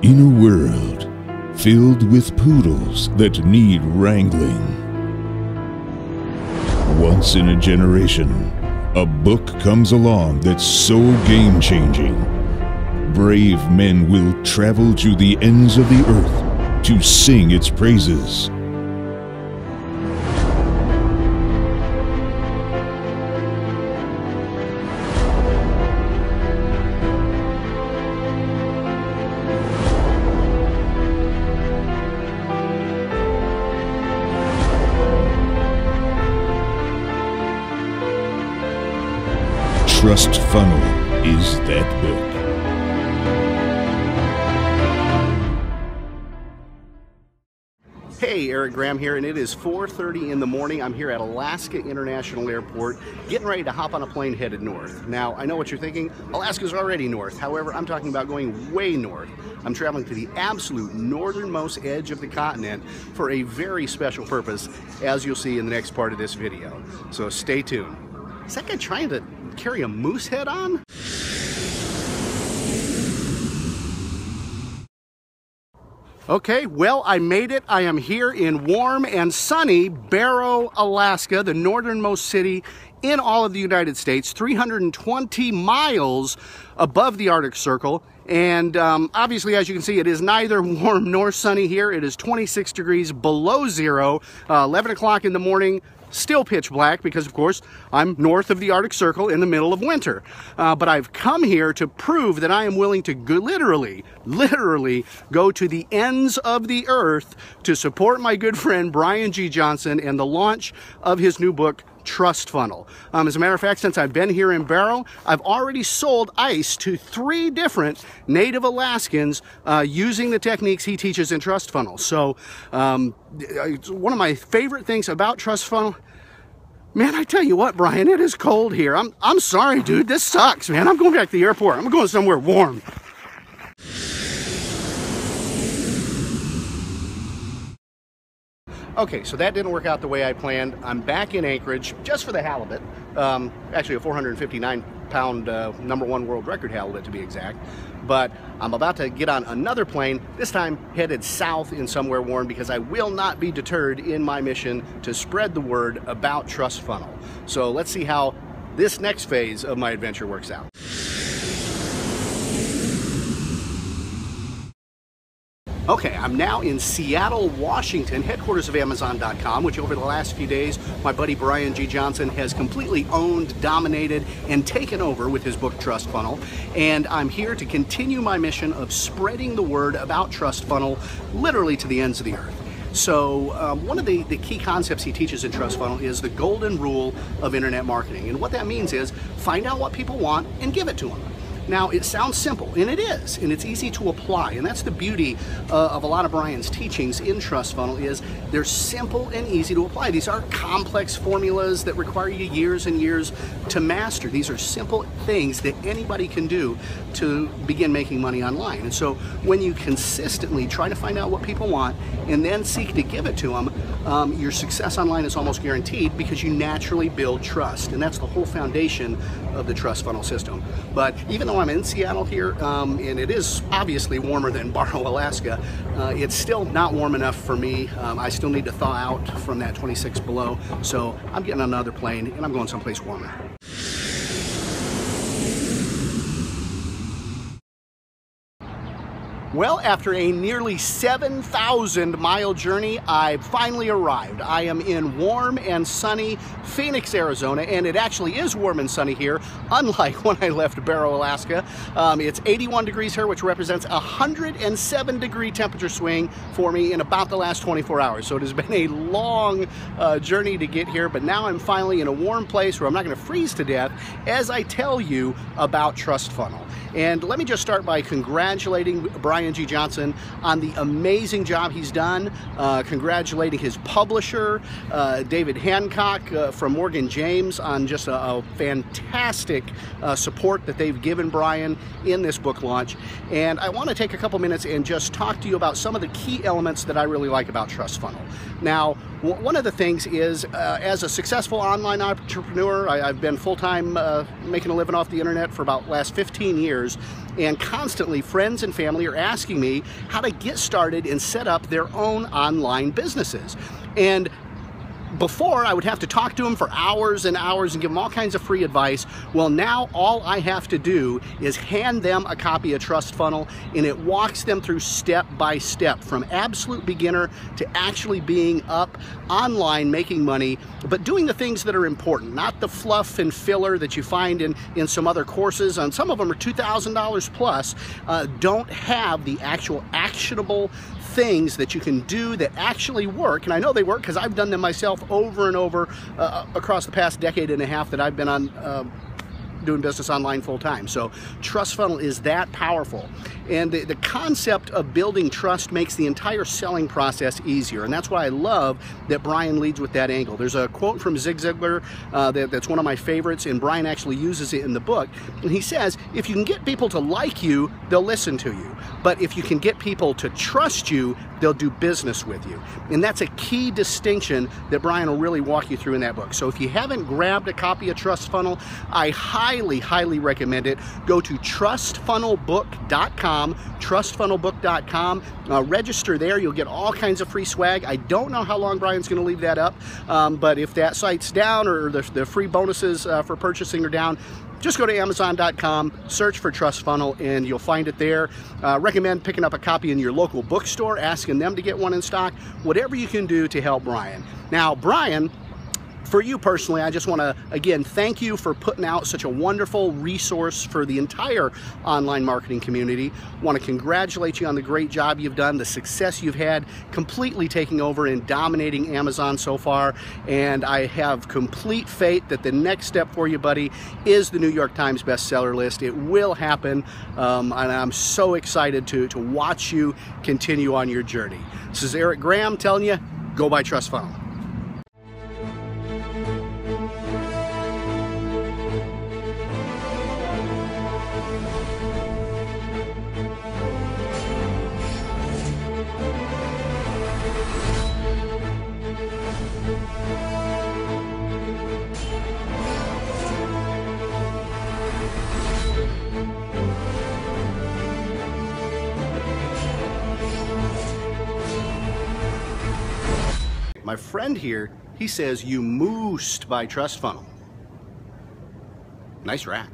In a world filled with poodles that need wrangling, once in a generation, a book comes along that's so game-changing. Brave men will travel to the ends of the earth to sing its praises. Trust Funnel is that book. Hey, Eric Graham here, and it is 4:30 in the morning. I'm here at Alaska International Airport, getting ready to hop on a plane headed north. Now, I know what you're thinking, Alaska's already north. However, I'm talking about going way north. I'm traveling to the absolute northernmost edge of the continent for a very special purpose, as you'll see in the next part of this video. So stay tuned. Is that guy trying to carry a moose head on? Okay, well, I made it. I am here in warm and sunny Barrow, Alaska, the northernmost city in all of the United States, 320 miles above the Arctic Circle. And obviously, as you can see, it is neither warm nor sunny here. It is 26 degrees below zero, 11 o'clock in the morning. Still pitch black because, of course, I'm north of the Arctic Circle in the middle of winter. But I've come here to prove that I am willing to literally go to the ends of the earth to support my good friend Brian G. Johnson and the launch of his new book, Trust Funnel. As a matter of fact, since I've been here in Barrow, I've already sold ice to 3 different native Alaskans using the techniques he teaches in Trust Funnel. So one of my favorite things about Trust Funnel, man, I tell you what, Brian, it is cold here. I'm sorry, dude. This sucks, man. I'm going back to the airport. I'm going somewhere warm. Okay, so that didn't work out the way I planned. I'm back in Anchorage just for the halibut. Actually a 459-pound #1 world record halibut to be exact. But I'm about to get on another plane, this time headed south in somewhere warm, because I will not be deterred in my mission to spread the word about Trust Funnel. So let's see how this next phase of my adventure works out. Okay, I'm now in Seattle, Washington, headquarters of Amazon.com, which over the last few days, my buddy Brian G. Johnson has completely owned, dominated, and taken over with his book, Trust Funnel. And I'm here to continue my mission of spreading the word about Trust Funnel literally to the ends of the earth. So one of the key concepts he teaches in Trust Funnel is the golden rule of internet marketing. And what that means is find out what people want and give it to them. Now, it sounds simple, and it is, and it's easy to apply, and that's the beauty of a lot of Brian's teachings in Trust Funnel is they're simple and easy to apply. These aren't complex formulas that require you years and years to master. These are simple things that anybody can do to begin making money online. And so when you consistently try to find out what people want and then seek to give it to them, your success online is almost guaranteed because you naturally build trust, and that's the whole foundation of the Trust Funnel system. But even though I'm in Seattle here, and it is obviously warmer than Barrow, Alaska, it's still not warm enough for me. I still need to thaw out from that 26 below, so I'm getting on another plane and I'm going someplace warmer. Well, after a nearly 7,000-mile journey, I finally arrived. I am in warm and sunny Phoenix, Arizona, and it actually is warm and sunny here, unlike when I left Barrow, Alaska. It's 81 degrees here, which represents a 107-degree temperature swing for me in about the last 24 hours. So it has been a long journey to get here, but now I'm finally in a warm place where I'm not going to freeze to death as I tell you about Trust Funnel. And let me just start by congratulating Brian G. Johnson on the amazing job he's done, congratulating his publisher, David Hancock from Morgan James, on just a fantastic support that they've given Brian in this book launch. And I want to take a couple minutes and just talk to you about some of the key elements that I really like about Trust Funnel. Now, one of the things is, as a successful online entrepreneur, I've been full-time making a living off the internet for about the last 15 years. years, and constantly friends and family are asking me how to get started and set up their own online businesses. And before, I would have to talk to them for hours and hours and give them all kinds of free advice. Well, now all I have to do is hand them a copy of Trust Funnel, and it walks them through step by step from absolute beginner to actually being up online making money, but doing the things that are important, not the fluff and filler that you find in some other courses. And some of them are $2,000 plus, don't have the actual actionable things that you can do that actually work. And I know they work because I've done them myself over and over across the past decade and a half that I've been on doing business online full time. So Trust Funnel is that powerful. And the concept of building trust makes the entire selling process easier. And that's why I love that Brian leads with that angle. There's a quote from Zig Ziglar that's one of my favorites, and Brian actually uses it in the book. And he says, if you can get people to like you, they'll listen to you. But if you can get people to trust you, they'll do business with you. And that's a key distinction that Brian will really walk you through in that book. So if you haven't grabbed a copy of Trust Funnel, I highly, highly recommend it. Go to trustfunnelbook.com, trustfunnelbook.com, register there. You'll get all kinds of free swag. I don't know how long Brian's going to leave that up, but if that site's down or the free bonuses for purchasing are down, just go to Amazon.com, search for Trust Funnel, and you'll find it there. Recommend picking up a copy in your local bookstore, asking them to get one in stock, whatever you can do to help Brian. Now, Brian, for you personally, I just want to, again, thank you for putting out such a wonderful resource for the entire online marketing community. I want to congratulate you on the great job you've done, the success you've had, completely taking over and dominating Amazon so far. And I have complete faith that the next step for you, buddy, is the New York Times bestseller list. It will happen, and I'm so excited to watch you continue on your journey. This is Eric Graham telling you, go buy Trust Funnel. My friend here, he says you must buy Trust Funnel. Nice rack.